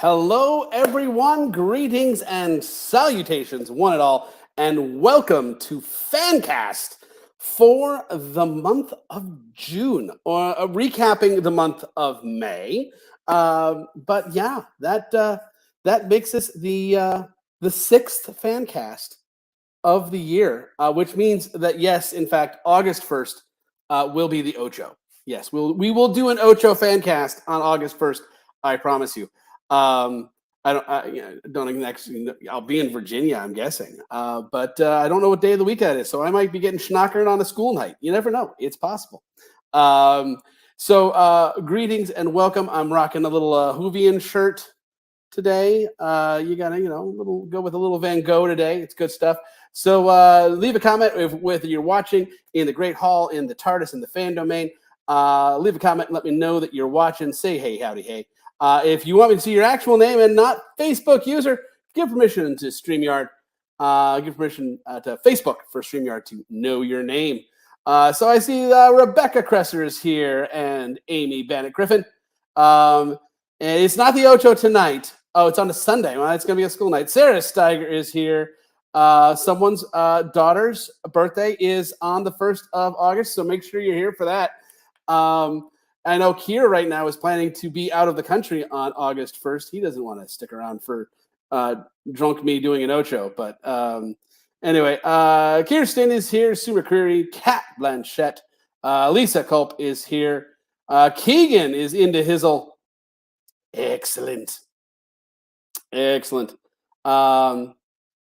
Hello, everyone. Greetings and salutations, one and all, and welcome to FanCast for the month of June, or recapping the month of May. But yeah, that makes us the sixth FanCast of the year, which means that yes, in fact, August 1st will be the Ocho. Yes, we will do an Ocho FanCast on August 1st. I promise you. Don't actually. I'll be in Virginia, I'm guessing, but I don't know what day of the week that is. So I might be getting schnockering on a school night. You never know; it's possible. Greetings and welcome. I'm rocking a little Hoovian shirt today. You gotta, go with a little Van Gogh today. It's good stuff. So leave a comment whether you're watching in the Great Hall, in the TARDIS, in the fan domain. Leave a comment and let me know that you're watching. Say hey, howdy, hey. If you want me to see your actual name and not Facebook user, give permission to StreamYard. Give permission to Facebook for StreamYard to know your name. So I see Rebecca Kresser is here and Amy Bennett Griffin. And it's not the Ocho tonight. Oh, it's on a Sunday. Well, it's going to be a school night. Sarah Steiger is here. Someone's daughter's birthday is on the 1st of August, so make sure you're here for that. I know Kier right now is planning to be out of the country on August 1st. He doesn't want to stick around for drunk me doing an Ocho. But anyway, Kirsten is here. Sue McCreary, Kat Blanchette, Lisa Culp is here. Keegan is into Hizzle. Excellent. But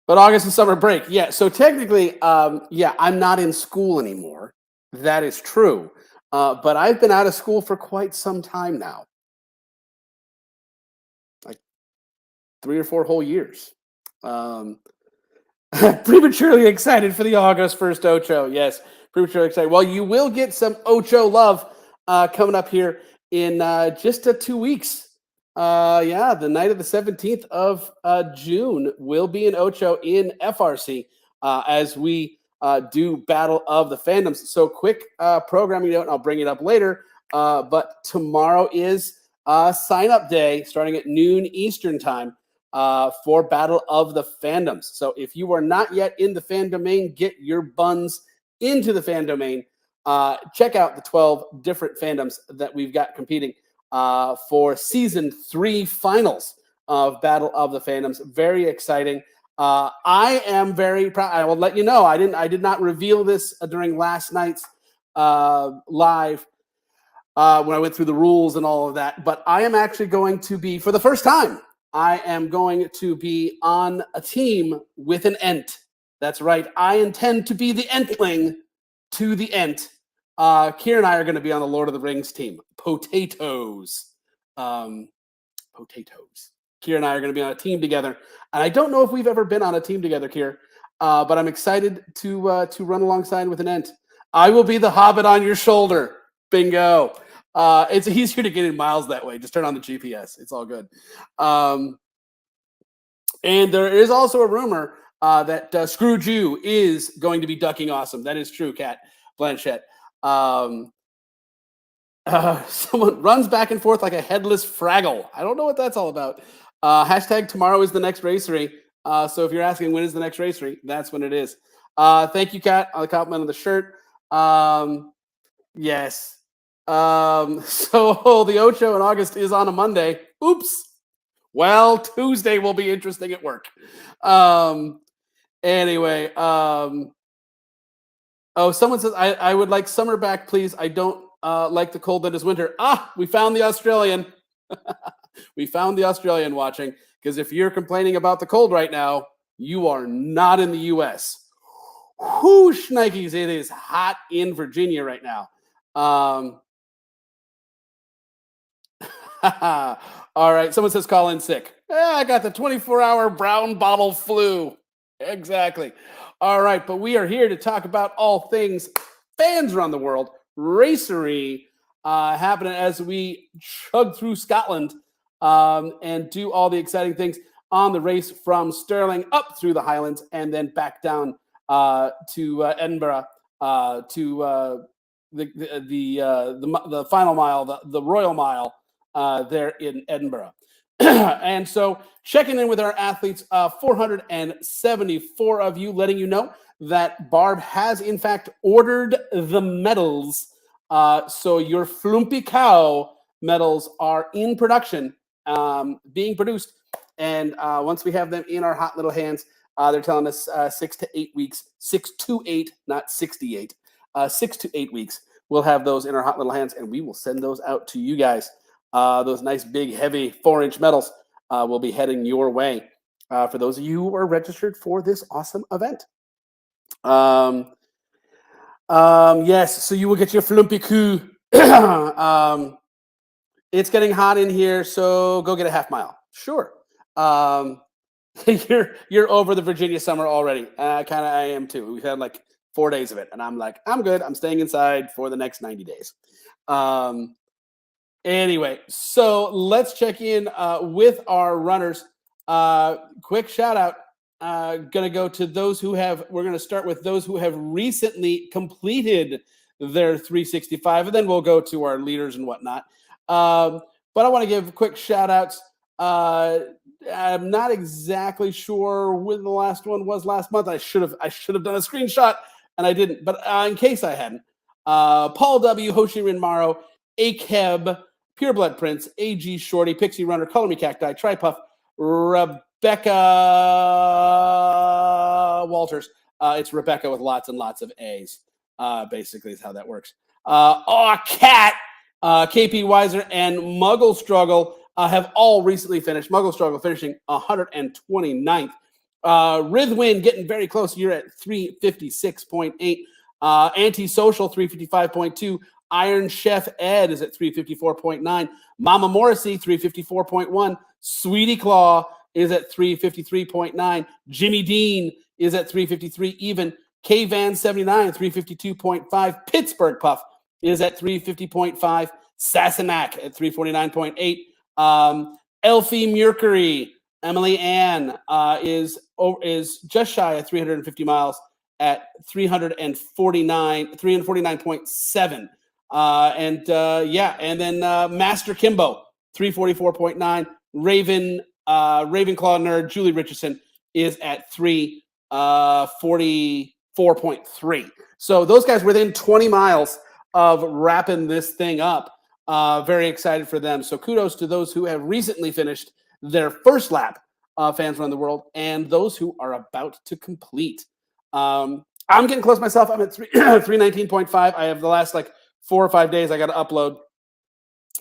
August is summer break. Yeah, so technically, I'm not in school anymore. That is true. But I've been out of school for quite some time now. Like 3 or 4 whole years. Prematurely excited for the August 1st Ocho. Yes, prematurely excited. Well, you will get some Ocho love coming up here in just 2 weeks. The night of the 17th of June will be an Ocho in FRC as we do Battle of the Fandoms. So quick programming note, I'll bring it up later. But tomorrow is sign up day starting at noon Eastern time for Battle of the Fandoms. So if you are not yet in the fan domain, get your buns into the fan domain. Check out the 12 different fandoms that we've got competing for season 3 finals of Battle of the Fandoms. Very exciting. I am very proud. I will let you know. I did not reveal this during last night's live when I went through the rules and all of that. But I am actually going to be, for the first time, I am going to be on a team with an Ent. That's right. I intend to be the Entling to the Ent. Kier and I are going to be on the Lord of the Rings team. Potatoes. Kier and I are going to be on a team together. And I don't know if we've ever been on a team together, Kier, but I'm excited to run alongside with an Ent. I will be the Hobbit on your shoulder. Bingo. It's easier to get in miles that way. Just turn on the GPS. It's all good. And there is also a rumor that Scrooge Jew is going to be ducking awesome. That is true, Kat Blanchette. Someone runs back and forth like a headless Fraggle. I don't know what that's all about. Hashtag tomorrow is the next Racery. So if you're asking when is the next Racery, that's when it is. Thank you, Kat, on the compliment on the shirt. Yes. So the Ocho in August is on a Monday. Oops. Well, Tuesday will be interesting at work. Anyway. Someone says, I would like summer back, please. I don't like the cold that is winter. We found the Australian. We found the Australian watching, because if you're complaining about the cold right now, you are not in the U.S. Whoo, shnikes, it is hot in Virginia right now. All right, someone says call in sick. I got the 24-hour brown bottle flu. Exactly. All right, but we are here to talk about all things fans around the world. Racery happening as we chug through Scotland and do all the exciting things on the race from Stirling up through the Highlands and then back down to Edinburgh to the final mile, the Royal Mile there in Edinburgh. And so checking in with our athletes, 474 of you, letting you know that Barb has in fact ordered the medals. So your Flumpy Cow medals are in production, being produced. And once we have them in our hot little hands, they're telling us 6 to 8 weeks, 6 to 8, not 68, 6 to 8 weeks. We'll have those in our hot little hands, and we will send those out to you guys. Those nice, big, heavy 4-inch medals will be heading your way for those of you who are registered for this awesome event. Yes, so you will get your Flumpy Coup. It's getting hot in here, so go get a half mile. Sure. You're over the Virginia summer already. Kind of I am too. We've had like 4 days of it, and I'm like, I'm good. I'm staying inside for the next 90 days. Anyway, so let's check in with our runners. Quick shout out. Gonna go to those who have. We're gonna start with those who have recently completed their 365, and then we'll go to our leaders and whatnot. But I want to give quick shout outs. I'm not exactly sure when the last one was last month. I should have done a screenshot and I didn't. But in case I hadn't, Paul W, Hoshi Rinmaro, Akeb, Pureblood Prince, AG Shorty, Pixie Runner, Color Me Cacti, Tripuff, Rebecca Walters. It's Rebecca with lots and lots of A's. Basically, is how that works. Cat, KP Weiser, and Muggle Struggle have all recently finished. Muggle Struggle finishing 129th. Rithwin getting very close. You're at 356.8. Antisocial 355.2. Iron Chef Ed is at 354.9. Mama Morrissey 354.1. Sweetie Claw is at 353.9. Jimmy Dean is at 353 even. K Van 79 352.5. Pittsburgh Puff is at 350.5. Sassenach at 349.8. Elfie Mercury, Emily Ann is just shy of 350 miles at 349.7. And then Master Kimbo 344.9. Ravenclaw nerd Julie Richardson is at 344.3. So those guys within 20 miles of wrapping this thing up. Very excited for them. So kudos to those who have recently finished their first lap of Fans Run the World and those who are about to complete. I'm getting close myself. I'm at 319.5. I have the last like 4 or 5 days I got to upload.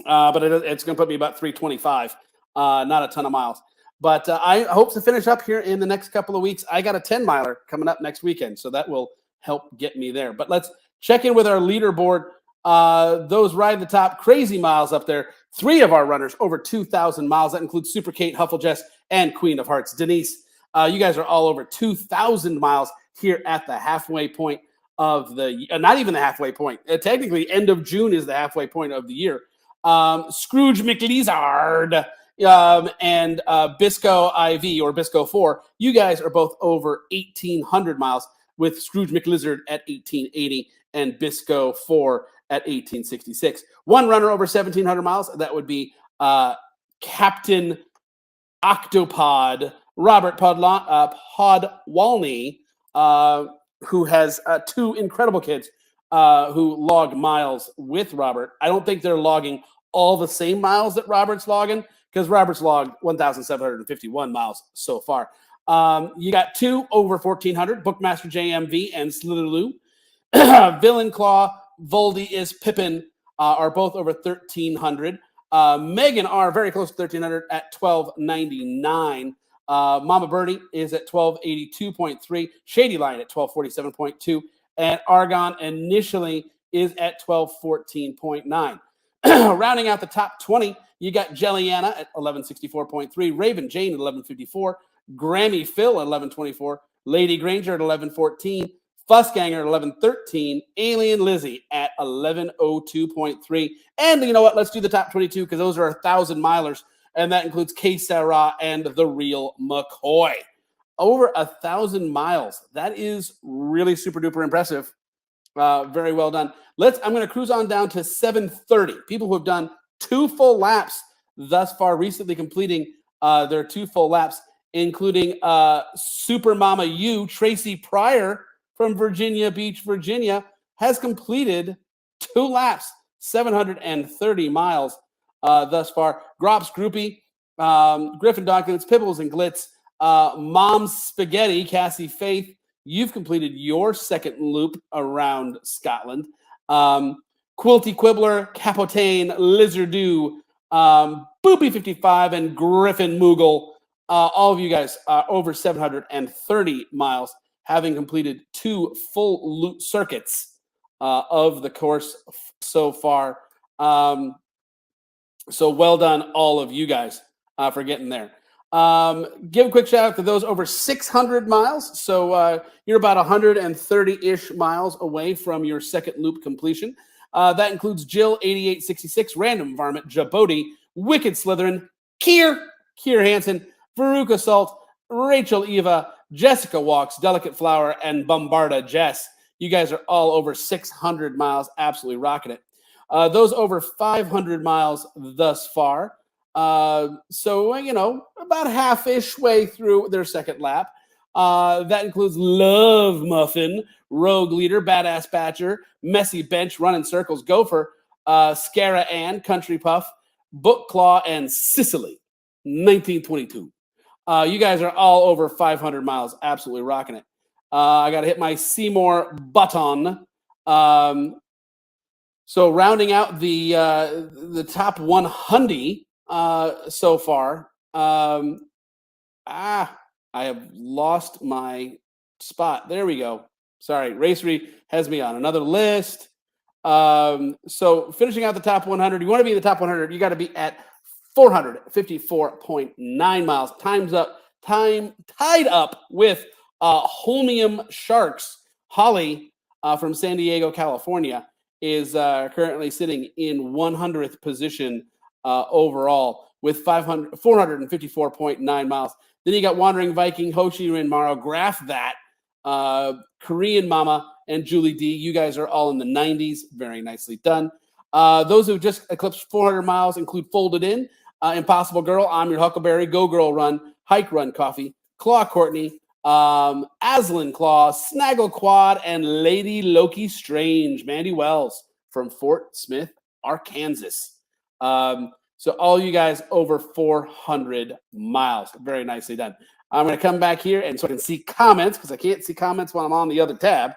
But it's going to put me about 325. Not a ton of miles. But I hope to finish up here in the next couple of weeks. I got a 10-miler coming up next weekend, so that will help get me there. But let's check in with our leaderboard. Those ride the top crazy miles up there. 3 of our runners over 2,000 miles. That includes Super Kate, Hufflejess, and Queen of Hearts, Denise. You guys are all over 2,000 miles here at the halfway point of the not even the halfway point. Technically, end of June is the halfway point of the year. Scrooge McLeazard and Bisco IV or Bisco 4. You guys are both over 1,800 miles with Scrooge McLeazard at 1,880 and Bisco 4 at 1866. One runner over 1,700 miles. That would be Captain Octopod Robert Podwalny, who has 2 incredible kids who log miles with Robert. I don't think they're logging all the same miles that Robert's logging because Robert's logged 1,751 miles so far. You got 2 over 1,400, Bookmaster JMV and Slitherloo. Villain Claw, Voldy is Pippin are both over 1,300. Megan R, very close to 1,300 at 1,299. Mama Birdie is at 1,282.3. Shady Line at 1,247.2. And Argon initially is at 1,214.9. Rounding out the top 20, you got Jelliana at 1164.3. Raven Jane at 1154. Grammy Phil at 1124. Lady Granger at 1114. Fussganger at 1113. Alien Lizzie at 1102.3. And you know what? Let's do the top 22 because those are 1,000 milers. And that includes K. Sarah and the real McCoy. Over 1,000 miles. That is really super duper impressive. Very well done. I'm going to cruise on down to 730. People who have done 2 full laps thus far, recently completing their 2 full laps, including Super Mama U, Tracy Pryor from Virginia Beach, Virginia, has completed 2 laps, 730 miles thus far. Grops Groupie, Griffin Dawkins, Pibbles and Glitz, Mom's Spaghetti, Cassie Faith, you've completed your 2nd loop around Scotland. Quilty Quibbler, Capotane, Lizardu, Boopy55, and Griffin Moogle. All of you guys over 730 miles, having completed 2 full loop circuits of the course so far. So well done, all of you guys, for getting there. Give a quick shout out to those over 600 miles. So you're about 130-ish miles away from your 2nd loop completion. That includes Jill, 8866, Random Varmint, Jaboti, Wicked Slytherin, Kier Hansen, Veruca Salt, Rachel Eva, Jessica Walks, Delicate Flower, and Bombarda Jess. You guys are all over 600 miles, absolutely rocking it. Those over 500 miles thus far. So, about half-ish way through their 2nd lap. That includes Love Muffin, Rogue Leader, Badass Batcher, Messy Bench, Running Circles, Gopher, Scara Ann, Country Puff, Book Claw, and Sicily, 1922. You guys are all over 500 miles, absolutely rocking it. I got to hit my Seymour button. So rounding out the top 100 so far. I have lost my spot. There we go. Sorry, Racery has me on another list. So finishing out the top 100, you want to be in the top 100, you got to be at 454.9 miles. Time tied up with Holmium Sharks. Holly from San Diego, California, is currently sitting in 100th position overall with 454.9 miles. Then you got Wandering Viking, Hoshi Rinmaro, Graph That, Korean Mama, and Julie D. You guys are all in the 90s. Very nicely done. Those who just eclipsed 400 miles include Folded In, Impossible Girl, I'm Your Huckleberry, Go Girl Run, Hike Run Coffee, Claw Courtney, Aslan Claw, Snaggle Quad, and Lady Loki Strange, Mandy Wells from Fort Smith, Arkansas. So all you guys over 400 miles. Very nicely done. I'm going to come back here and so I can see comments because I can't see comments while I'm on the other tab.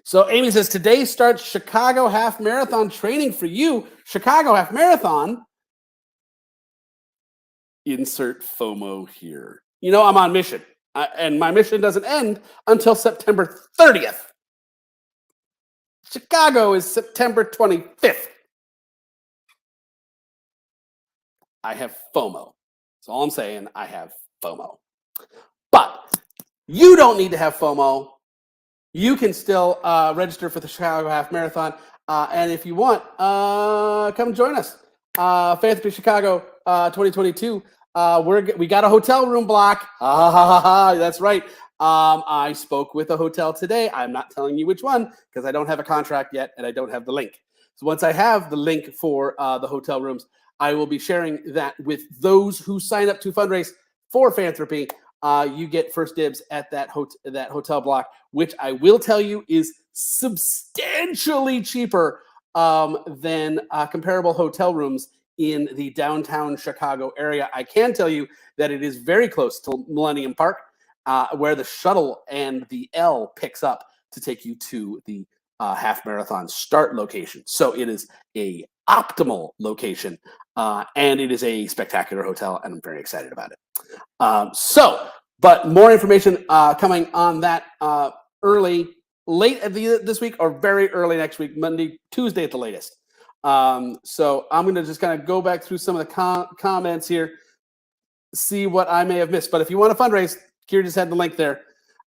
So Amy says, today starts Chicago Half Marathon training for you. Chicago Half Marathon. Insert FOMO here. You know, I'm on mission. And my mission doesn't end until September 30th. Chicago is September 25th. I have FOMO. That's all I'm saying. I have FOMO. But you don't need to have FOMO. You can still register for the Chicago Half Marathon. And if you want, come join us. Philanthropy Chicago 2022. We got a hotel room block. That's right. I spoke with a hotel today. I'm not telling you which one because I don't have a contract yet and I don't have the link. So once I have the link for the hotel rooms, I will be sharing that with those who sign up to fundraise for Philanthropy. You get first dibs at that hotel block, which I will tell you is substantially cheaper than comparable hotel rooms in the downtown Chicago area. I can tell you that it is very close to Millennium Park, where the shuttle and the L picks up to take you to the half marathon start location. So it is a optimal location, and it is a spectacular hotel, and I'm very excited about it. But more information coming on that late this week or very early next week, Monday, Tuesday at the latest. So I'm going to just kind of go back through some of the comments here, see what I may have missed. But if you want to fundraise, Kira just had the link there.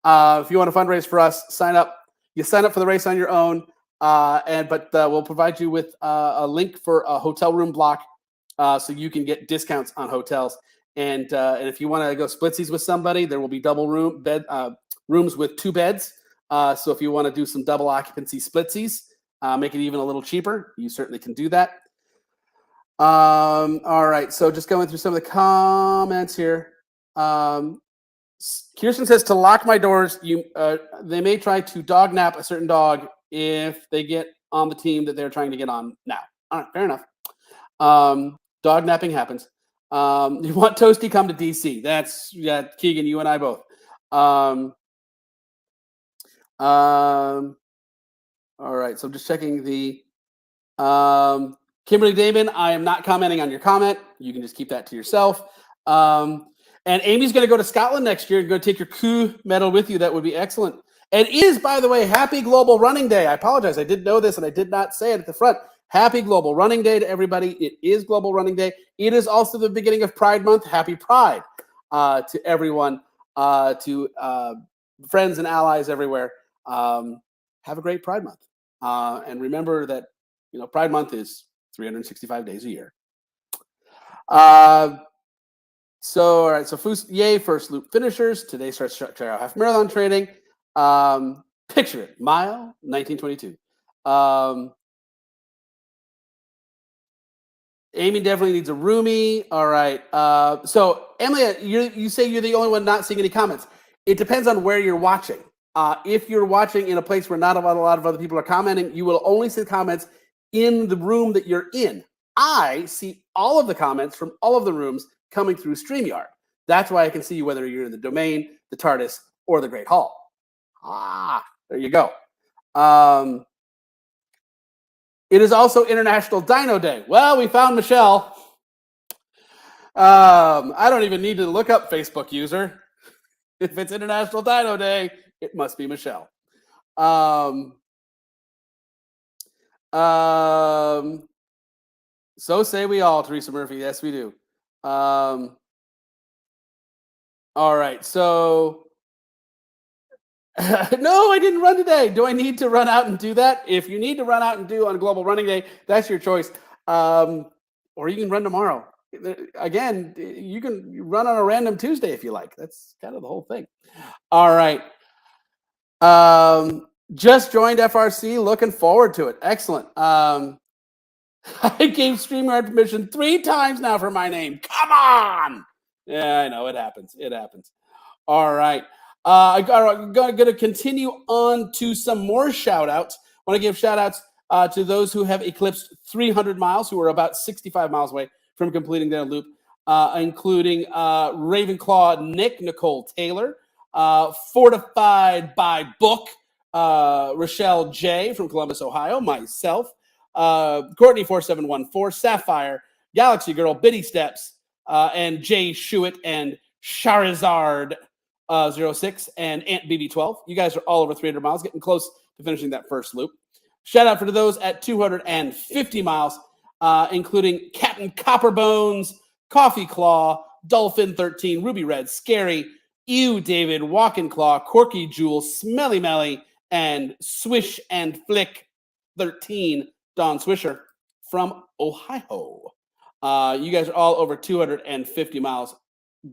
If you want to fundraise for us, sign up. You sign up for the race on your own, but we'll provide you with a link for a hotel room block so you can get discounts on hotels. And if you want to go splitsies with somebody, there will be double rooms with 2 beds. So if you want to do some double occupancy splitsies, make it even a little cheaper, you certainly can do that. All right, so just going through some of the comments here. Kirsten says to lock my doors. They may try to dog nap a certain dog if they get on the team that they're trying to get on now. All right, fair enough. Dog napping happens. You want Toasty come to DC? That's Keegan, you and I both. All right, so I'm just checking the Kimberly Damon. I am not commenting on your comment. You can just keep that to yourself. And Amy's going to go to Scotland next year and go take your coup medal with you. That would be excellent. And it is, by the way, Happy Global Running Day. I apologize. I did know this and I did not say it at the front. Happy Global Running Day to everybody. It is Global Running Day. It is also the beginning of Pride Month. Happy Pride to everyone, to friends and allies everywhere. Have a great Pride Month. And remember that, Pride Month is 365 days a year. All right. So yay, first loop finishers. Today starts Trail Half Marathon training. Picture it. Mile 1922. Amy definitely needs a roomie. All right. So Emily, you say you're the only one not seeing any comments. It depends on where you're watching. If you're watching in a place where not a lot of other people are commenting, you will only see comments in the room that you're in. I see all of the comments from all of the rooms coming through StreamYard. That's why I can see you whether you're in the Domain, the TARDIS, or the Great Hall. There you go. It is also International Dino Day. Well, we found Michelle. I don't even need to look up Facebook user. If it's International Dino Day, it must be Michelle. So say we all, Teresa Murphy. Yes, we do. All right. So, no, I didn't run today. Do I need to run out and do that? If you need to run out and do on Global Running Day, that's your choice. Or you can run tomorrow. Again, you can run on a random Tuesday if you like. That's kind of the whole thing. All right. Just joined FRC. Looking forward to it. Excellent. I gave StreamYard permission 3 times now for my name. Come on. Yeah, I know. It happens. It happens. All right. I'm going to continue on to some more shout-outs. I want to give shout-outs to those who have eclipsed 300 miles, who are about 65 miles away from completing their loop, including Ravenclaw Nick, Nicole Taylor, Fortified by Book, Rochelle J. from Columbus, Ohio, myself, Courtney 4714, Sapphire, Galaxy Girl, Biddy Steps, and Jay Shuitt and Charizard 06 and Ant BB12. You guys are all over 300 miles, getting close to finishing that first loop. Shout out for those at 250 miles, including Captain Copperbones, Coffee Claw, Dolphin 13, Ruby Red, Scary, Ew David, Walkin' Claw, Corky Jewel, Smelly Melly, and Swish and Flick 13, Don Swisher from Ohio. You guys are all over 250 miles,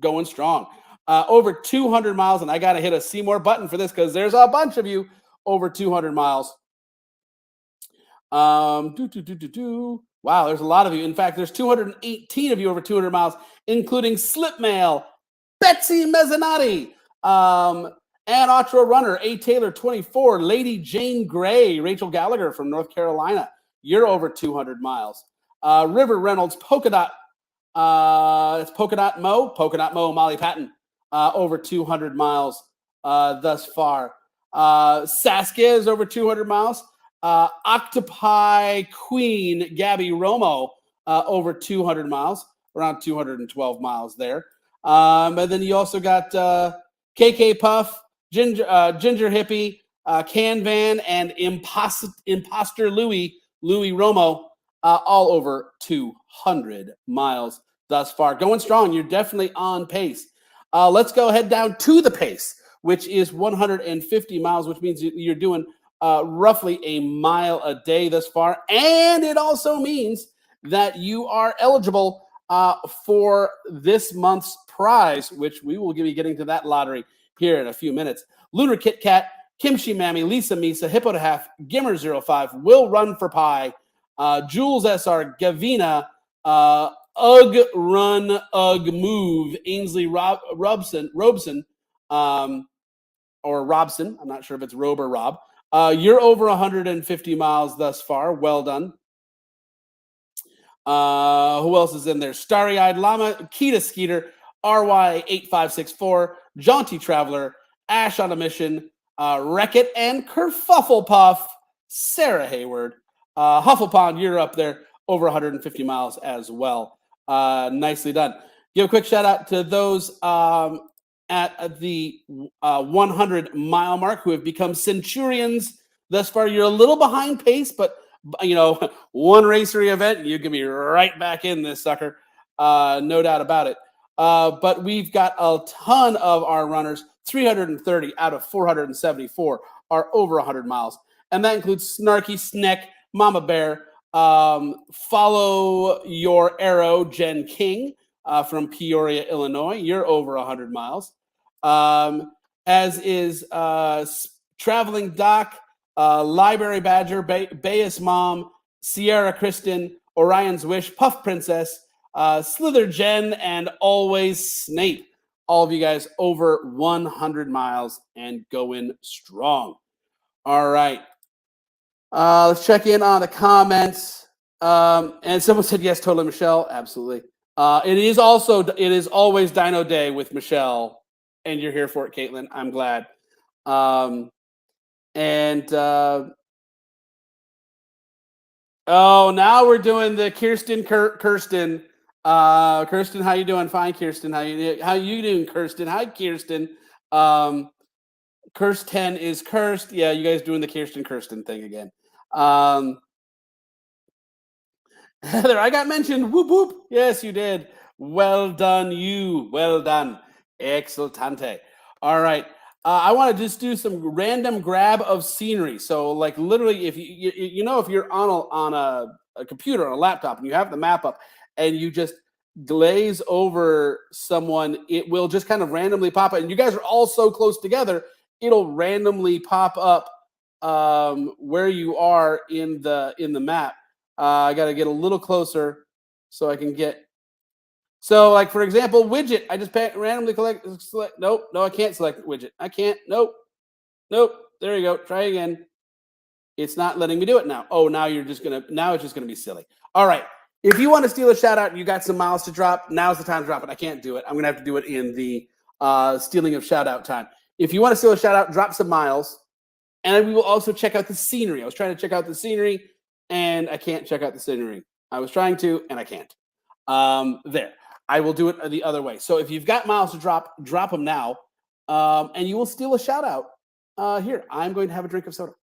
going strong. Over 200 miles, and I got to hit a see more button for this because there's a bunch of you over 200 miles. Wow, there's a lot of you. In fact, there's 218 of you over 200 miles, including Slipmail, Betsy Mezzanotti, Ann Otro Runner, A. Taylor 24, Lady Jane Gray, Rachel Gallagher from North Carolina. You're over 200 miles. River Reynolds, Polka Dot. It's Polka Dot Mo, Molly Patton, over 200 miles thus far. Saskia is over 200 miles. Octopi Queen, Gabby Romo, over 200 miles, around 212 miles there. And then you also got KK Puff, Ginger Hippie, Can Van, and Imposter Louie Romo, all over 200 miles thus far. Going strong. You're definitely on pace. Let's go ahead down to the pace, which is 150 miles, which means you're doing roughly a mile a day thus far. And it also means that you are eligible for this month's prize, which we will be getting to that lottery here in a few minutes. Lunar Kit Kat, Kimchi Mammy, Lisa Misa, Hippo to Half, Gimmer 05, Will Run for Pie, Jules SR, Gavina, Ugg Run Ugg Move Ainsley Robson, or Robson. I'm not sure if it's Robe or Rob. You're over 150 miles thus far. Well done. Who else is in there? Starry Eyed Llama, Kita Skeeter, RY8564, Jaunty Traveler, Ash on a Mission, Wreck-It, and Kerfufflepuff, Sarah Hayward. Hufflepond, you're up there over 150 miles as well. Nicely done. Give a quick shout out to those at the 100 mile mark who have become centurions thus far. You're a little behind pace, but one Racery event, you can be right back in this sucker. No doubt about it. But we've got a ton of our runners, 330 out of 474 are over 100 miles. And that includes Snarky Sneck, Mama Bear, Follow Your Arrow, Jen King from Peoria, Illinois. You're over 100 miles. As is Traveling Doc, Library Badger, Bayus Mom, Sierra Kristen, Orion's Wish, Puff Princess, Slither Jen, and Always Snape. All of you guys over 100 miles and going strong. All right. Let's check in on the comments. And someone said, yes, totally, Michelle. Absolutely. It is always Dino Day with Michelle, and you're here for it, Caitlin. I'm glad. Now we're doing the Kirsten. Kirsten, how you doing? Fine, Kirsten. How you doing, Kirsten? Hi, Kirsten. Kirsten is cursed. Yeah, you guys doing the Kirsten thing again. Heather, I got mentioned. Whoop whoop. Yes, you did. Well done, you. Well done. Exceltante. All right. I want to just do some random grab of scenery. So, like, literally, if if you're on a computer, on a laptop, and you have the map up, and you just glaze over someone, it will just kind of randomly pop up. And you guys are all so close together, it'll randomly pop up where you are in the map. I got to get a little closer so I can get. So, like, for example, widget. I just randomly select. Nope. No, I can't select widget. I can't. Nope. There you go. Try again. It's not letting me do it now. Oh, now it's just going to be silly. All right. If you want to steal a shout out and you got some miles to drop, now's the time to drop it. I can't do it. I'm going to have to do it in the stealing of shout out time. If you want to steal a shout out, drop some miles. And we will also check out the scenery. I was trying to check out the scenery, and I can't check out the scenery. I was trying to, and I can't. There. I will do it the other way. So if you've got miles to drop them now, and you will steal a shout out. Here, I'm going to have a drink of soda.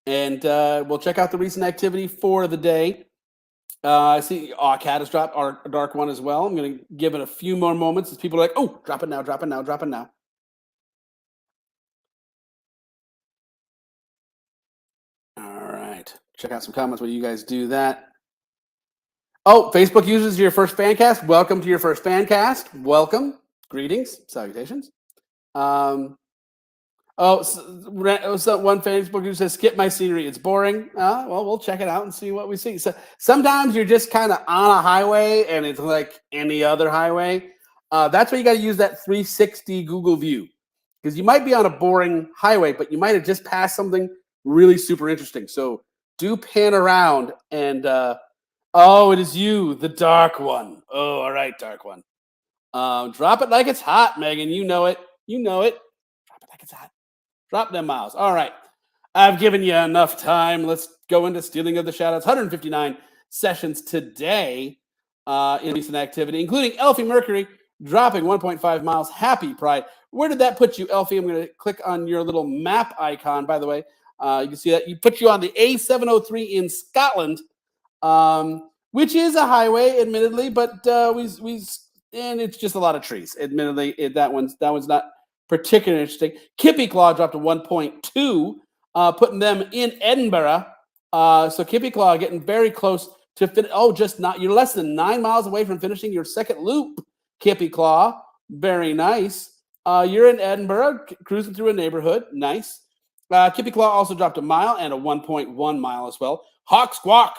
And we'll check out the recent activity for the day. I see Cat has dropped our dark one as well. I'm going to give it a few more moments as people are like, oh, drop it now. All right. Check out some comments while you guys do that. Oh, Facebook users, your first FanCast. Welcome to your first FanCast. Welcome. Greetings. Salutations. So one Facebook user says, skip my scenery. It's boring. Well, we'll check it out and see what we see. So sometimes you're just kind of on a highway and it's like any other highway. That's why you got to use that 360 Google view, because you might be on a boring highway, but you might have just passed something really super interesting. So do pan around and, it is you, the dark one. Oh, all right, dark one. Drop it like it's hot, Megan. You know it. Drop it like it's hot. Drop them miles. All right. I've given you enough time. Let's go into stealing of the shoutouts. 159 sessions today in recent activity, including Elfie Mercury dropping 1.5 miles. Happy Pride. Where did that put you, Elfie? I'm going to click on your little map icon, by the way. You can see that. You put you on the A703 in Scotland, which is a highway, admittedly, but and it's just a lot of trees. Admittedly, that one's not particularly interesting. Kippy Claw dropped to 1.2, putting them in Edinburgh. So Kippy Claw getting very close to finish. Oh, you're less than 9 miles away from finishing your second loop, Kippy Claw. Very nice. You're in Edinburgh, cruising through a neighborhood. Nice. Kippy Claw also dropped a mile and a 1.1 mile as well. Hawk Squawk.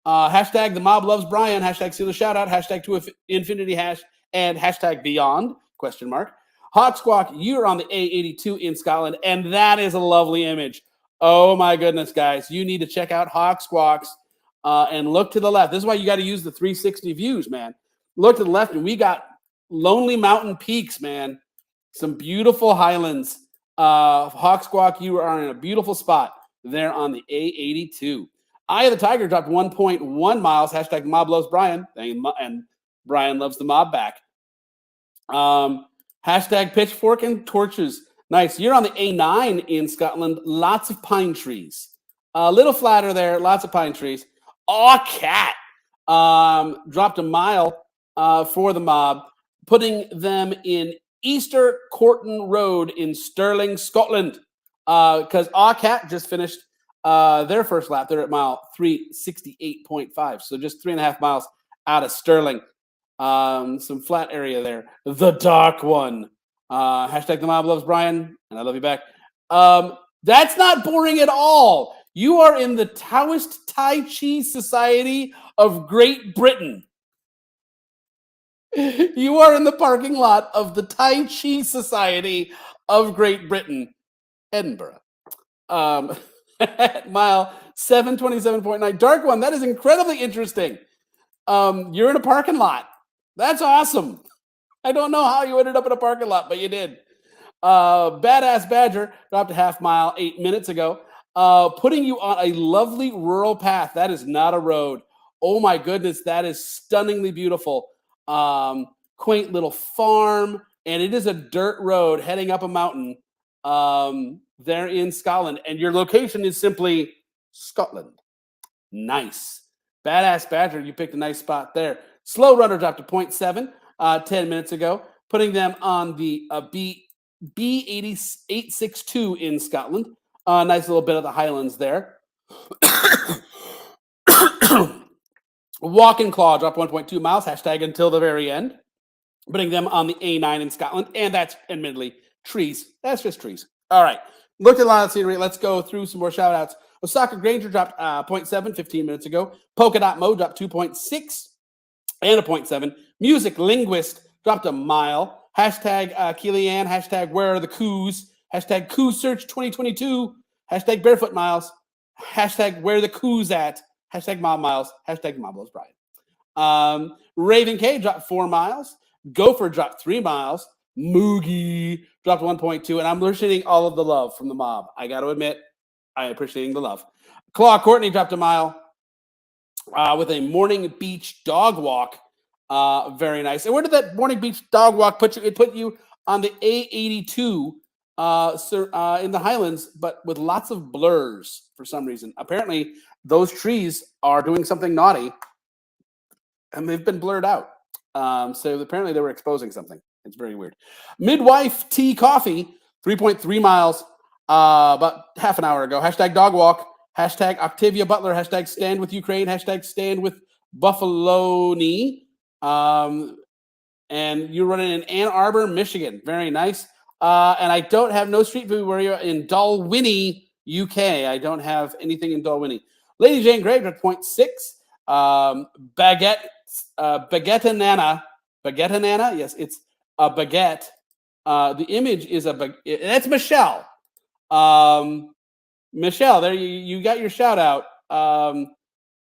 Hashtag the mob loves Brian. Hashtag seal the shout out. Hashtag to infinity hash and hashtag beyond question mark. Hawk Squawk, you're on the A82 in Scotland, and that is a lovely image. Oh my goodness, guys. You need to check out Hawk Squawks and look to the left. This is why you got to use the 360 views, man. Look to the left, and we got lonely mountain peaks, man. Some beautiful highlands. Hawk Squawk, you are in a beautiful spot there on the A82. Eye of the Tiger dropped 1.1 miles. Hashtag mob loves Brian. And Brian loves the mob back. Hashtag pitchfork and torches. Nice. You're on the A9 in Scotland. Lots of pine trees. A little flatter there. Lots of pine trees. Aw, Cat dropped a mile for the mob, putting them in Easter Corton Road in Stirling, Scotland. Because Aw, Cat just finished their first lap. They're at mile 368.5. So just 3.5 miles out of Stirling. Some flat area there. The Dark One. Hashtag the mob loves Brian, and I love you back. That's not boring at all. You are in the Taoist Tai Chi Society of Great Britain. You are in the parking lot of the Tai Chi Society of Great Britain, Edinburgh. At mile 727.9. Dark One, that is incredibly interesting. You're in a parking lot. That's awesome. I don't know how you ended up in a parking lot, but you did. Badass Badger dropped a half mile 8 minutes ago, putting you on a lovely rural path. That is not a road. Oh my goodness, that is stunningly beautiful. Quaint little farm, and it is a dirt road heading up a mountain there in Scotland. And your location is simply Scotland. Nice. Badass Badger, you picked a nice spot there. Slow Runner dropped to 0.7 10 minutes ago, putting them on the B862 in Scotland. Nice little bit of the Highlands there. Walk and Claw dropped 1.2 miles, hashtag until the very end, putting them on the A9 in Scotland. And that's admittedly trees. That's just trees. All right. Look at a lot of scenery. Let's go through some more shout outs. Osaka Granger dropped 0.7 15 minutes ago. Polka Dot Mo dropped 2.6 and a 0.7. Music Linguist dropped a mile. Hashtag Keelianne. Hashtag Where Are the Coos? Hashtag Coo Search 2022. Hashtag Barefoot Miles. Hashtag Where the Coos At? Hashtag Mob Miles. Hashtag Mob Loves Brian. Raven K dropped 4 miles. Gopher dropped 3 miles. Moogie dropped 1.2. And I'm appreciating all of the love from the mob. I got to admit, I'm appreciating the love. Claw Courtney dropped a mile with a Morning Beach dog walk. Very nice. And where did that Morning Beach dog walk put you? It put you on the A82 in the Highlands, but with lots of blurs for some reason. Apparently, those trees are doing something naughty, and they've been blurred out. So apparently, they were exposing something. It's very weird. Midwife Tea Coffee, 3.3 miles, about half an hour ago. Hashtag dog walk. Hashtag Octavia Butler. Hashtag stand with Ukraine. Hashtag stand with Buffalo Knee. And you're running in Ann Arbor, Michigan. Very nice. And I don't have no street food where you're in Dalwhinnie, UK. I don't have anything in Dalwhinnie. Lady Jane Gray at 0.6. Baguette Nana. Baguette Nana? Yes, it's a baguette. The image is a baguette. That's Michelle. Michelle, there you got your shout out.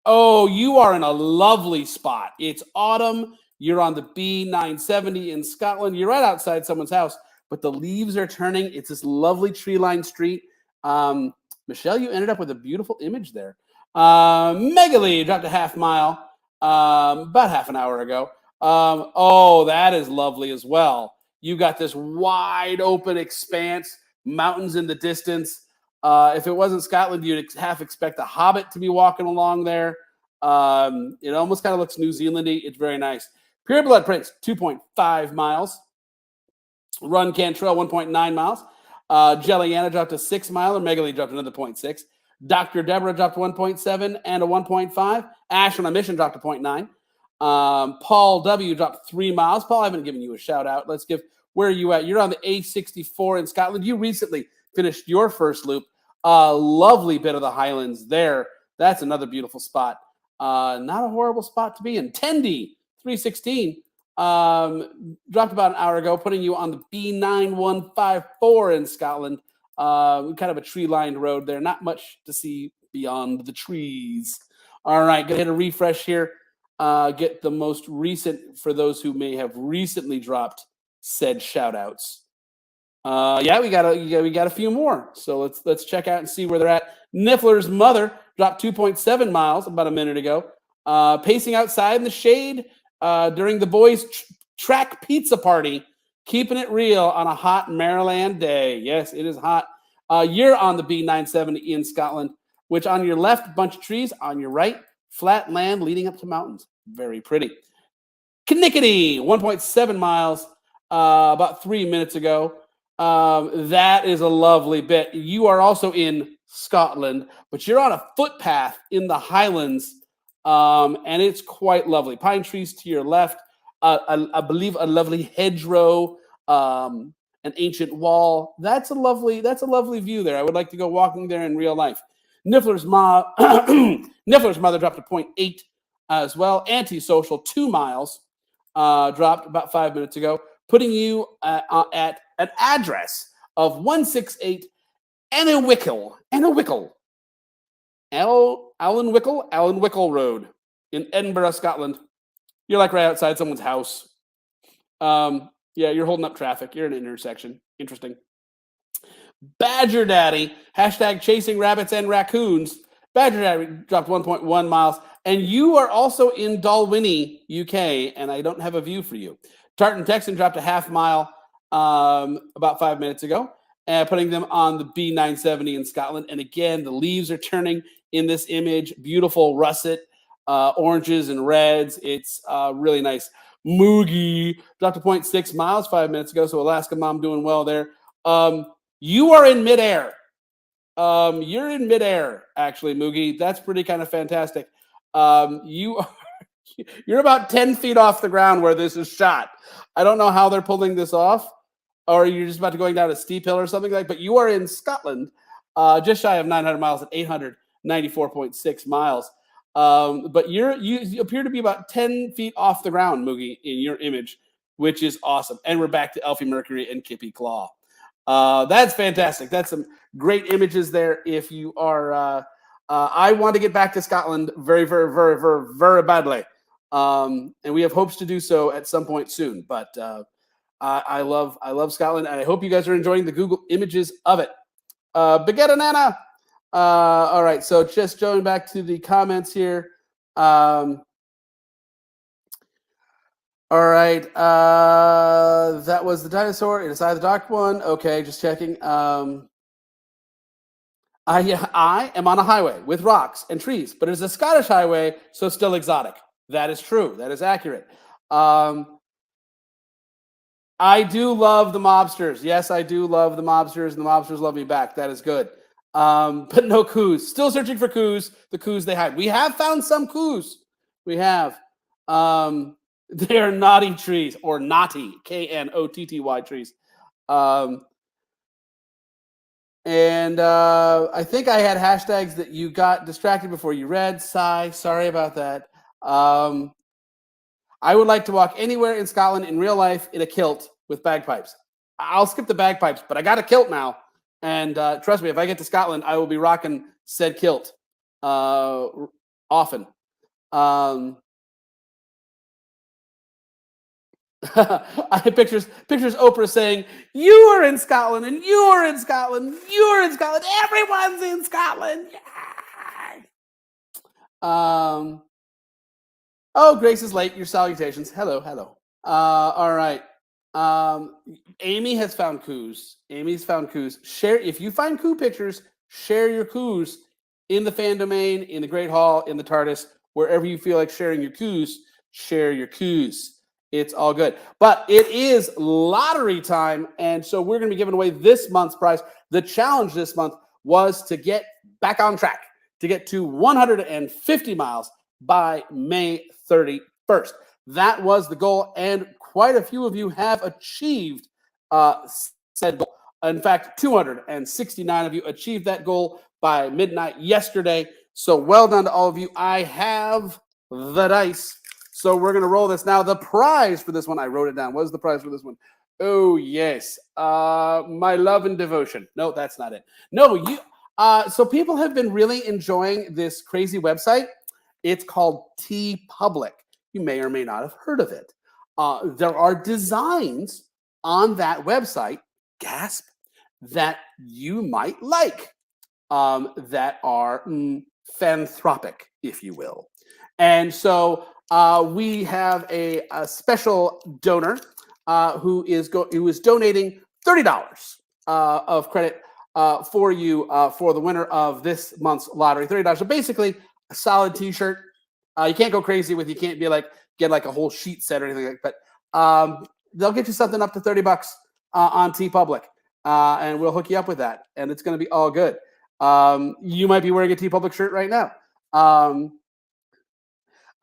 Oh, you are in a lovely spot. It's autumn. You're on the B970 in Scotland. You're right outside someone's house, but the leaves are turning. It's this lovely tree-lined street. Michelle, you ended up with a beautiful image there. Megalee dropped a half mile about half an hour ago. Oh, that is lovely as well. You got this wide open expanse, mountains in the distance. If it wasn't Scotland, you'd half expect a hobbit to be walking along there. It almost kind of looks New Zealandy. It's very nice. Pure Blood Prince, 2.5 miles. Run Cantrell, 1.9 miles. Jelliana dropped a 6 mile, and Megalee dropped another 0.6. Dr. Deborah dropped 1.7 and a 1.5. Ash on a Mission dropped a 0.9. Paul W. dropped 3 miles. Paul, I haven't given you a shout out. Let's give, where are you at? You're on the A64 in Scotland. You recently finished your first loop. Lovely bit of the Highlands there. That's another beautiful spot. Not a horrible spot to be in. Tendy, 316. Dropped about an hour ago, putting you on the B9154 in Scotland. Kind of a tree-lined road there. Not much to see beyond the trees. All right, gonna hit a refresh here. Get the most recent for those who may have recently dropped said shout-outs. Yeah, we got a few more. So let's check out and see where they're at. Niffler's mother dropped 2.7 miles about a minute ago. Pacing outside in the shade during the boys' track pizza party, keeping it real on a hot Maryland day. Yes, it is hot. You're on the B970 in Scotland, which on your left, bunch of trees. On your right, flat land leading up to mountains. Very pretty. Kinnickety, 1.7 miles about 3 minutes ago. That is a lovely bit. You are also in Scotland, but you're on a footpath in the Highlands, and it's quite lovely. Pine trees to your left, I believe a lovely hedgerow, an ancient wall. That's a lovely view there. I would like to go walking there in real life. Niffler's mother dropped a 0.8 as well. Antisocial, 2 miles, dropped about 5 minutes ago, putting you at an address of 168 Allan Wickle Road in Edinburgh, Scotland. You're like right outside someone's house. Yeah, you're holding up traffic. You're in an intersection. Interesting. Badger Daddy, hashtag chasing rabbits and raccoons. Badger Daddy dropped 1.1 miles. And you are also in Dalwhinnie, UK, and I don't have a view for you. Tartan Texan dropped a half mile about 5 minutes ago, putting them on the B970 in Scotland. And again, the leaves are turning in this image. Beautiful russet, oranges and reds. It's really nice. Moogie dropped a 0.6 miles 5 minutes ago, so Alaska Mom doing well there. You are in midair. You're in midair, actually, Moogie. That's pretty kind of fantastic. You're about 10 feet off the ground where this is shot. I don't know how they're pulling this off, or you're just about to going down a steep hill or something like that, but you are in Scotland, just shy of 900 miles at 894.6 miles. But you appear to be about 10 feet off the ground, Moogie, in your image, which is awesome. And we're back to Elfie Mercury and Kippy Claw. That's fantastic. That's some great images there. If you are, I want to get back to Scotland very, very, very, very, very badly. And we have hopes to do so at some point soon. But I love Scotland, and I hope you guys are enjoying the Google images of it. Baguette Nana. All right, so just going back to the comments here. All right, that was the dinosaur inside the dark one. Okay, just checking. I am on a highway with rocks and trees, but it's a Scottish highway, so still exotic. That is true. That is accurate. I do love the mobsters. Yes, I do love the mobsters, and the mobsters love me back. That is good. But no coos. Still searching for coos. The coos they hide. We have found some coos. We have. They are naughty trees, or knotty, Knotty trees. And I think I had hashtags that you got distracted before you read. Sigh. Sorry about that. I would like to walk anywhere in Scotland in real life in a kilt with bagpipes. I'll skip the bagpipes, but I got a kilt now. And trust me, if I get to Scotland, I will be rocking said kilt often. I pictures Oprah saying, "You are in Scotland, and you are in Scotland, you are in Scotland, everyone's in Scotland." Yeah. Oh, Grace is late. Your salutations. Hello, hello. All right. Amy has found coos. Amy's found coos. Share if you find coo pictures. Share your coos in the fan domain, in the Great Hall, in the TARDIS, wherever you feel like sharing your coos. Share your coos. It's all good. But it is lottery time, and so we're going to be giving away this month's prize. The challenge this month was to get back on track, to get to 150 miles by May 31st. That was the goal, and quite a few of you have achieved said goal. In fact, 269 of you achieved that goal by midnight yesterday. So well done to all of you. I have the dice. So we're going to roll this now. The prize for this one, I wrote it down. What is the prize for this one? Oh, yes. My love and devotion. No, that's not it. No, you. So people have been really enjoying this crazy website. It's called TeePublic. You may or may not have heard of it. There are designs on that website, gasp, that you might like, that are philanthropic, if you will. And so we have a special donor who is donating $30 of credit for you for the winner of this month's lottery. $30. So basically, a solid T-shirt. You can't go crazy with. You can't be like get like a whole sheet set or anything like that. But they'll get you something up to $30 on TeePublic, and we'll hook you up with that, and it's going to be all good. You might be wearing a TeePublic shirt right now.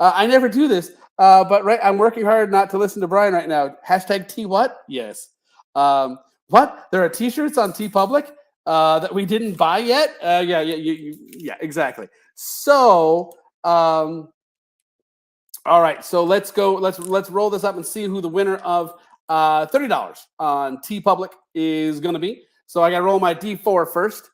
I never do this, but I'm working hard not to listen to Brian right now. Hashtag T what? Yes. What? There are T-shirts on TeePublic that we didn't buy yet? Yeah, exactly. So, all right. So let's go. Let's roll this up and see who the winner of $30 on TeePublic is going to be. So I got to roll my D4 first,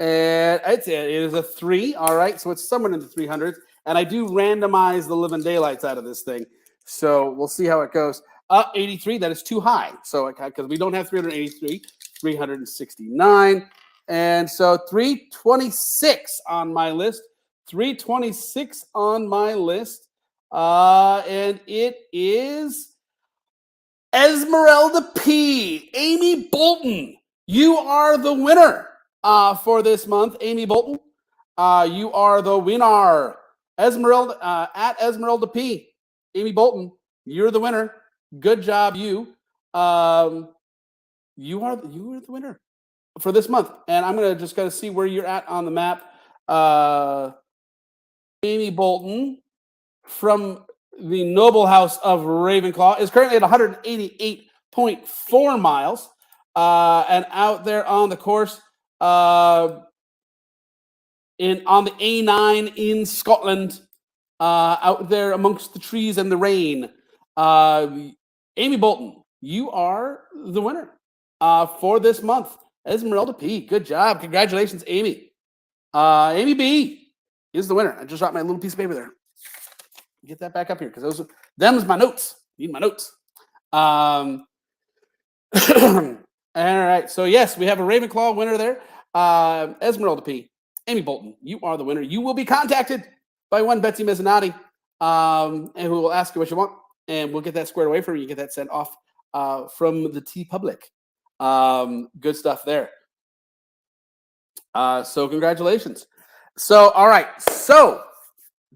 and it is a 3. All right. So it's somewhere in the 300s. And I do randomize the living daylights out of this thing. So we'll see how it goes. 83, that is too high. So because we don't have 383, 369. And so 326 on my list. 326 on my list. And it is Esmeralda P. Amy Bolton. You are the winner for this month. Amy Bolton, you are the winner. Esmeralda at Esmeralda P. Amy Bolton, you're the winner. Good job, you. You are the winner for this month. And I'm gonna just gotta see where you're at on the map. Amy Bolton from the noble house of Ravenclaw is currently at 188.4 miles. And out there on the course, on the A9 in Scotland, out there amongst the trees and the rain. Amy Bolton, you are the winner for this month. Esmeralda P, good job. Congratulations, Amy. Amy B is the winner. I just dropped my little piece of paper there. Get that back up here because them's my notes. Need my notes. All right. So yes, we have a Ravenclaw winner there. Esmeralda P. Amy Bolton, you are the winner. You will be contacted by one Betsy Mezzanotte, and who will ask you what you want, and we'll get that squared away for you. You get that sent off from the TeePublic. Good stuff there. So congratulations. So, all right. So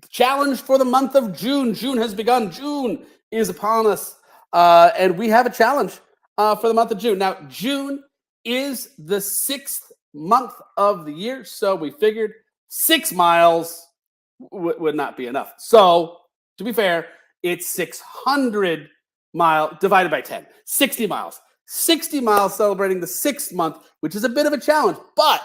the challenge for the month of June. June has begun. June is upon us. And we have a challenge for the month of June. Now, June is the 6th month of the year, so we figured 6 miles would not be enough. So, to be fair, it's 600 miles divided by 10, 60 miles. 60 miles celebrating the 6th month, which is a bit of a challenge. But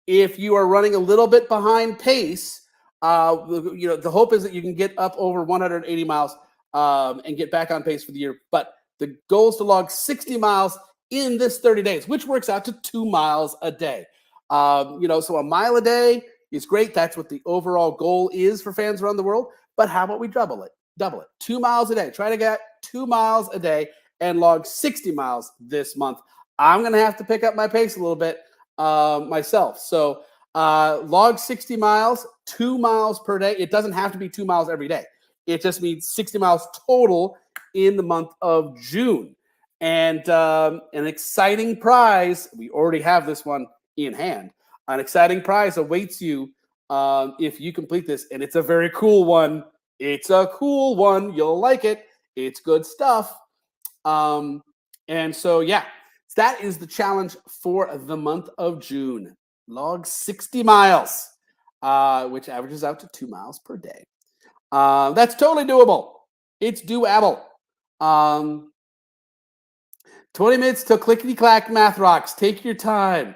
if you are running a little bit behind pace, the hope is that you can get up over 180 miles and get back on pace for the year. But the goal is to log 60 miles in this 30 days, which works out to 2 miles a day. So a mile a day is great. That's what the overall goal is for fans around the world. But how about we double it? 2 miles a day. Try to get 2 miles a day and log 60 miles this month. I'm going to have to pick up my pace a little bit myself. So log 60 miles, 2 miles per day. It doesn't have to be 2 miles every day. It just means 60 miles total in the month of June. And an exciting prize, we already have this one in hand. An exciting prize awaits you if you complete this. And it's a very cool one. It's a cool one. You'll like it. It's good stuff. And so, yeah, that is the challenge for the month of June. Log 60 miles, which averages out to 2 miles per day. That's totally doable. It's doable. 20 minutes till clickety-clack math rocks. Take your time.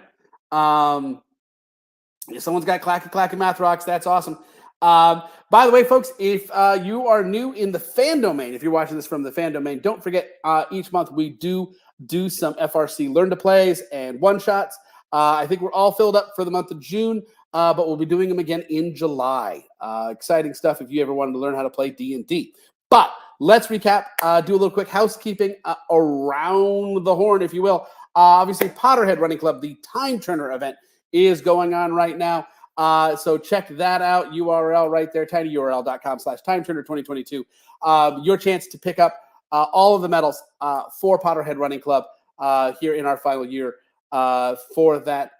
If someone's got clacky math rocks, that's awesome. By the way, folks, if you are new in the fan domain, if you're watching this from the fan domain, don't forget each month we do some FRC learn to plays and one shots. I think we're all filled up for the month of June, but we'll be doing them again in July. Exciting stuff if you ever wanted to learn how to play D&D. But let's recap, do a little quick housekeeping around the horn, if you will. Obviously, Potterhead Running Club, the Time Turner event, is going on right now. So check that out. URL right there, tinyurl.com/timeturner2022. Your chance to pick up all of the medals for Potterhead Running Club here in our final year for that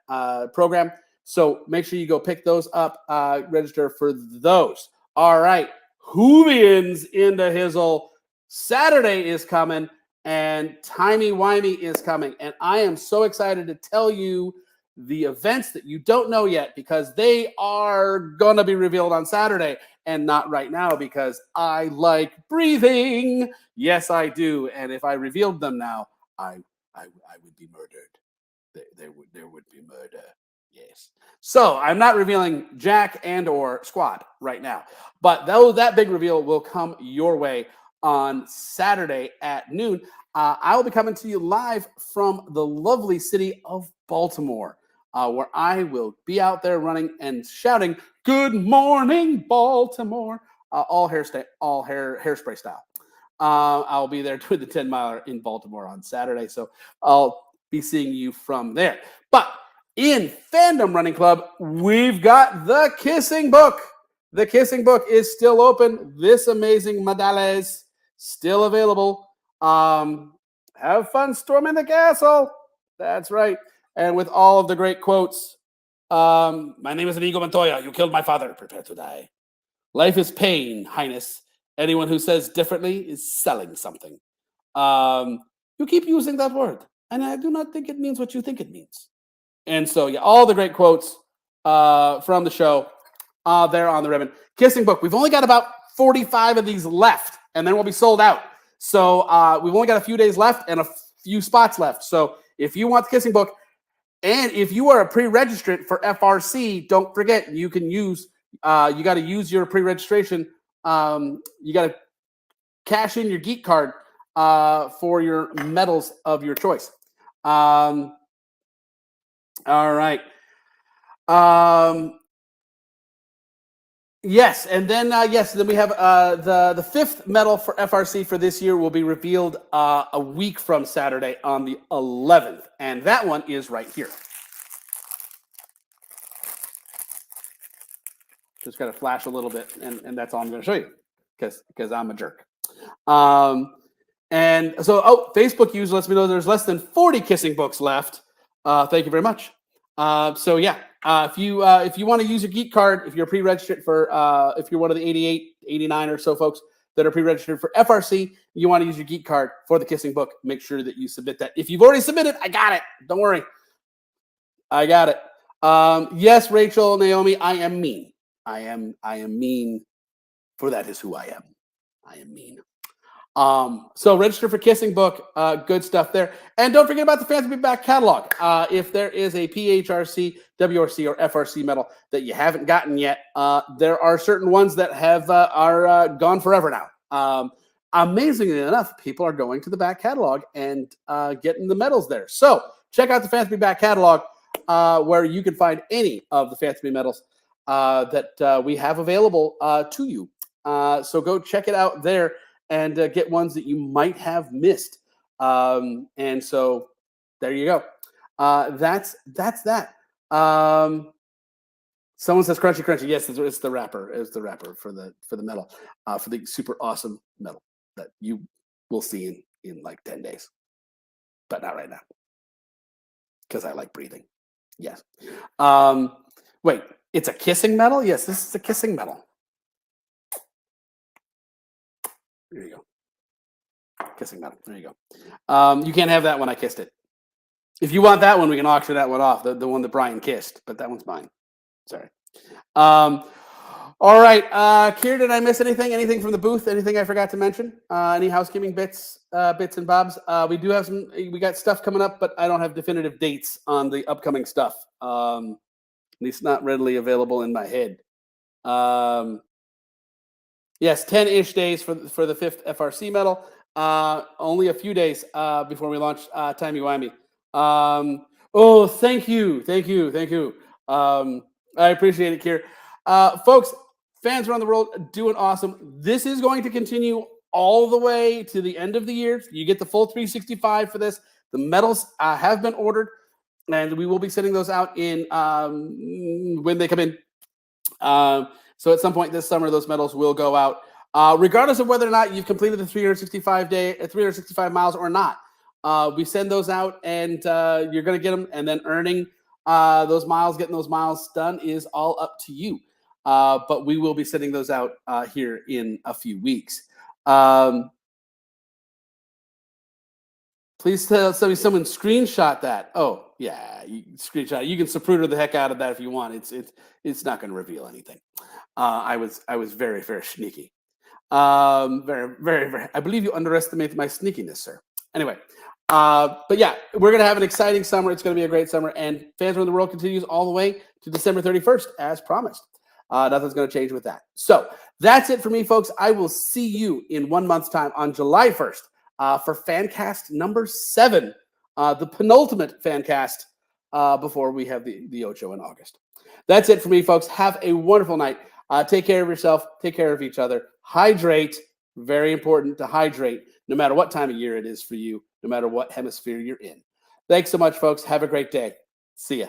program. So make sure you go pick those up, register for those. All right. Hoovians into Hizzle. Saturday is coming, and Timey-wimey is coming. And I am so excited to tell you the events that you don't know yet, because they are going to be revealed on Saturday and not right now, because I like breathing. Yes, I do. And if I revealed them now, I would be murdered. There would be murder. Yes. So I'm not revealing Jack and or Squad right now, but that big reveal will come your way on Saturday at noon. I will be coming to you live from the lovely city of Baltimore, where I will be out there running and shouting, "Good morning, Baltimore!" All hairspray style. I'll be there doing the 10-miler in Baltimore on Saturday, so I'll be seeing you from there. But in Fandom Running Club, we've got the Kissing Book. The Kissing Book is still open. This amazing Madales still available. Have fun storming the castle. That's right. And with all of the great quotes, my name is Inigo Montoya. You killed my father. Prepare to die. Life is pain, Highness. Anyone who says differently is selling something. You keep using that word, and I do not think it means what you think it means. And so, yeah, all the great quotes from the show there on the ribbon. Kissing Book. We've only got about 45 of these left, and then we'll be sold out. So we've only got a few days left and a few spots left. So if you want the Kissing Book, and if you are a pre-registrant for FRC, don't forget, you can use, you got to use your pre-registration. You got to cash in your geek card for your medals of your choice. All right. Yes, and then then we have the fifth medal for FRC for this year will be revealed a week from Saturday on the 11th, and that one is right here. Just got to flash a little bit, and that's all I'm going to show you, because I'm a jerk. And so, Facebook user lets me know there's less than 40 Kissing Books left. Thank you very much. So yeah, if you want to use your geek card, if you're pre-registered for, if you're one of the 88, 89 or so folks that are pre-registered for FRC, you want to use your geek card for the Kissing Book, make sure that you submit that. If you've already submitted, I got it. Don't worry. I got it. Yes, Rachel, Naomi, I am mean. I am mean, for that is who I am. I am mean. So register for Kissing Book, good stuff there. And don't forget about the Fantasy Back catalog. If there is a PHRC, WRC, or FRC medal that you haven't gotten yet, there are certain ones that are gone forever now. Amazingly enough, people are going to the back catalog and getting the medals there. So check out the Fantasy Back catalog, where you can find any of the Fantasy medals that we have available to you. So go check it out there and get ones that you might have missed. And so there you go. That's that. Someone says crunchy, crunchy. Yes, it's the wrapper. It's the wrapper for the medal, for the super awesome medal that you will see in like 10 days, but not right now, because I like breathing. Yes. Wait, it's a kissing medal? Yes, this is a kissing medal. There you go. Kissing medal. There you go. You can't have that one. I kissed it. If you want that one, we can auction that one off. The one that Brian kissed, but that one's mine. Sorry. All right, Kier, did I miss anything? Anything from the booth? Anything I forgot to mention? Any housekeeping bits and bobs? We do have some. We got stuff coming up, but I don't have definitive dates on the upcoming stuff. At least not readily available in my head. Yes, 10-ish days for the 5th FRC medal. Only a few days before we launch Timey Wimey. Oh, thank you. I appreciate it, Kier. Folks, fans around the world doing awesome. This is going to continue all the way to the end of the year. You get the full 365 for this. The medals have been ordered, and we will be sending those out in when they come in. So at some point this summer, those medals will go out, regardless of whether or not you've completed the 365 miles or not. We send those out, and you're going to get them, and then earning those miles, getting those miles done is all up to you. But we will be sending those out here in a few weeks. Please tell someone screenshot that. Oh yeah, you screenshot. You can Zapruder the heck out of that if you want. It's not going to reveal anything. I was very sneaky. Very. I believe you underestimate my sneakiness, sir. Anyway, but yeah, we're going to have an exciting summer. It's going to be a great summer, and Fans Around the World continues all the way to December 31st, as promised. Nothing's going to change with that. So that's it for me, folks. I will see you in 1 month's time on July 1st. For FanCast number 7, the penultimate FanCast before we have the Ocho in August. That's it for me, folks. Have a wonderful night. Take care of yourself. Take care of each other. Hydrate. Very important to hydrate, no matter what time of year it is for you, no matter what hemisphere you're in. Thanks so much, folks. Have a great day. See ya.